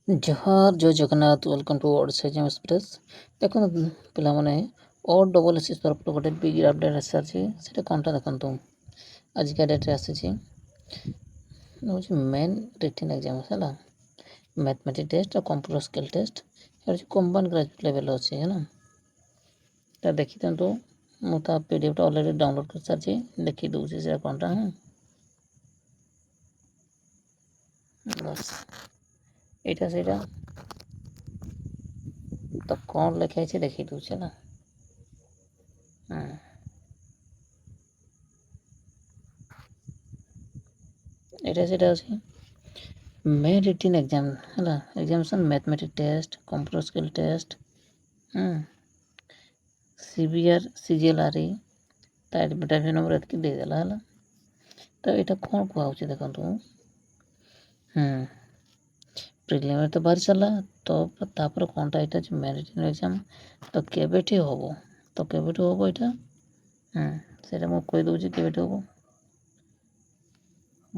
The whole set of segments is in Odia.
Jay Jagannath welcome to Odisha exam express. ଦେଖନ୍ତୁ ପିଲାମାନେ OSSC ତରଫରୁ ଗୋଟେ ବିଗ୍ ଅପଡ଼େଟ୍ ଆସିସାରିଛି। ସେଇଟା କ'ଣଟା ଦେଖନ୍ତୁ, ଆଜିକା ଡେଟ୍ରେ ଆସିଛି ହେଉଛି ମେନ୍ ରିଟିନ୍ ଏକ୍ଜାମ୍ ହେଲା, ମ୍ୟାଥମେଟିକ୍ସ ଟେଷ୍ଟ ଆଉ କମ୍ପ୍ୟୁଟର ସ୍କିଲ୍ ଟେଷ୍ଟ। এটা হচ্ছে କମ୍ବାଇନ୍ ଗ୍ରାଜୁଏଟ୍ ଲେଭେଲ୍ ଅଛି ହେଲା। ତା ଦେଖିଦିଅନ୍ତୁ, ମୁଁ ତା PDFଟା ଅଲରେଡ଼ି ଡାଉନଲୋଡ଼୍ କରିସାରିଛି, ଦେଖିଦେଉଛି ସେଇଟା କ'ଣଟା। ବାସ୍ ଏଇଟା ସେଇଟା ତ କ'ଣ ଲେଖା ହେଇଛି ଦେଖେଇ ଦେଉଛି ହେଲା। ଏଇଟା ସେଇଟା ଅଛି ମେନ୍ ରିଟିନ୍ ଏକ୍ଜାମ୍ ହେଲା, examination mathematics test, computer skill test, CGLRE ତା ଆଡ଼ମିଟ୍ ନମ୍ବର ଏତିକି ଦେଇଦେଲା ହେଲା। ତ ଏଇଟା କ'ଣ କୁହାହେଉଛି ଦେଖନ୍ତୁ, ପ୍ରିଲିମିନାରୀ ତ ବାହାରି ସାରିଲା, ତ ତାପରେ କ'ଣଟା ଏଇଟା ଅଛି ମେନ୍ ରିଟିନ୍ ଏକ୍ଜାମ୍। ତ କେବେଠି ହେବ, ଏଇଟା ସେଇଟା ମୁଁ କହିଦେଉଛି କେବେଠି ହେବ।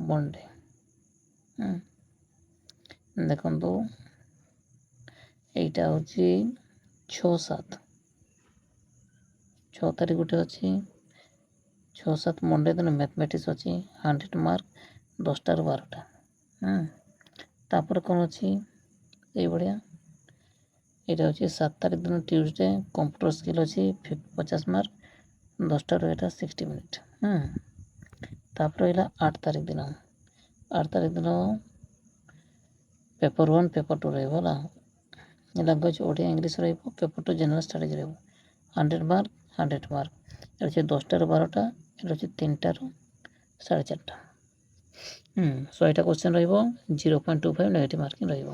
ମଣ୍ଡେ ଦେଖନ୍ତୁ, এইটা ହେଉଛି 6 ତାରିଖ ଗୋଟେ ଅଛି, 6-7 ମଣ୍ଡେ ଦିନ ମ୍ୟାଥମେଟିକ୍ସ ଅଛି 100 ମାର୍କ 10ଟାରୁ 12ଟା। ତାପରେ କ'ଣ ଅଛି ଏଇଭଳିଆ, ଏଇଟା ହେଉଛି 7 ତାରିଖ ଦିନ ଟ୍ୟୁଜଡ଼େ କମ୍ପ୍ୟୁଟର ସ୍କିଲ୍ ଅଛି 50 ମାର୍କ 10ଟାରୁ ଏଇଟା 60 ମିନିଟ୍। ତାପରେ ରହିଲା 8 ତାରିଖ ଦିନ, ପେପର୍ 1 ପେପର୍ 2 ରହିବ ହେଲା। ଲାଙ୍ଗୁଏଜ୍ ଓଡ଼ିଆ ଇଂଲିଶ ରହିବ, ପେପର୍ 2 ଜେନେରାଲ୍ ଷ୍ଟଡିଜ୍ ରହିବ। 100 ମାର୍କ 100 ମାର୍କ। এটা হচ্ছে 10টাରୁ 12টা, এটা হচ্ছে 3টাରୁ 4:30ଟା। সো এটা কোশ্চେନ୍ ରହିବ 0.25 ନେଗେଟିଭ୍ ମାର୍କିଂ ରହିବ।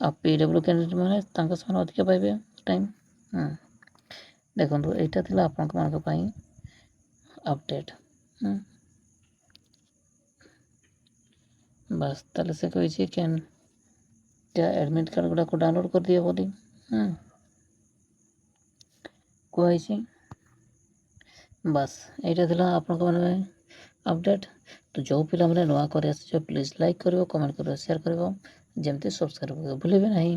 ଆଉ PW କ୍ୟାଣ୍ଡିଡେଟ୍ ମାନେ ତାଙ୍କ ସେମାନେ ଅଧିକ ପାଇବେ ଟାଇମ୍। ଦେଖନ୍ତୁ, ଏଇଟା ଥିଲା ଆପଣମାନଙ୍କ ପାଇଁ ଅପଡ଼େଟ୍। ବାସ୍ ତାହେଲେ ସେ କହିଛି ଆଡ଼ମିଟ୍ କାର୍ଡ଼ ଗୁଡ଼ାକ ଡାଉନଲୋଡ଼୍ କରିଦିଅ ବୋଲି କୁହାଯାଇଛି। ବାସ୍ ଏଇଟା ଥିଲା ଆପଣଙ୍କ ମାନେ ଅପଡ଼େଟ୍। ତ ଯେଉଁ ପିଲାମାନେ ନୂଆ କରି ଆସିଛ ପ୍ଲିଜ୍ ଲାଇକ୍ କରିବ, କମେଣ୍ଟ କରିବ, ସେୟାର କରିବ, ଯେମିତି ସବସ୍କ୍ରାଇବ୍ କରିବ ଭୁଲିବେ ନାହିଁ।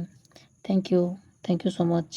Thank you so much.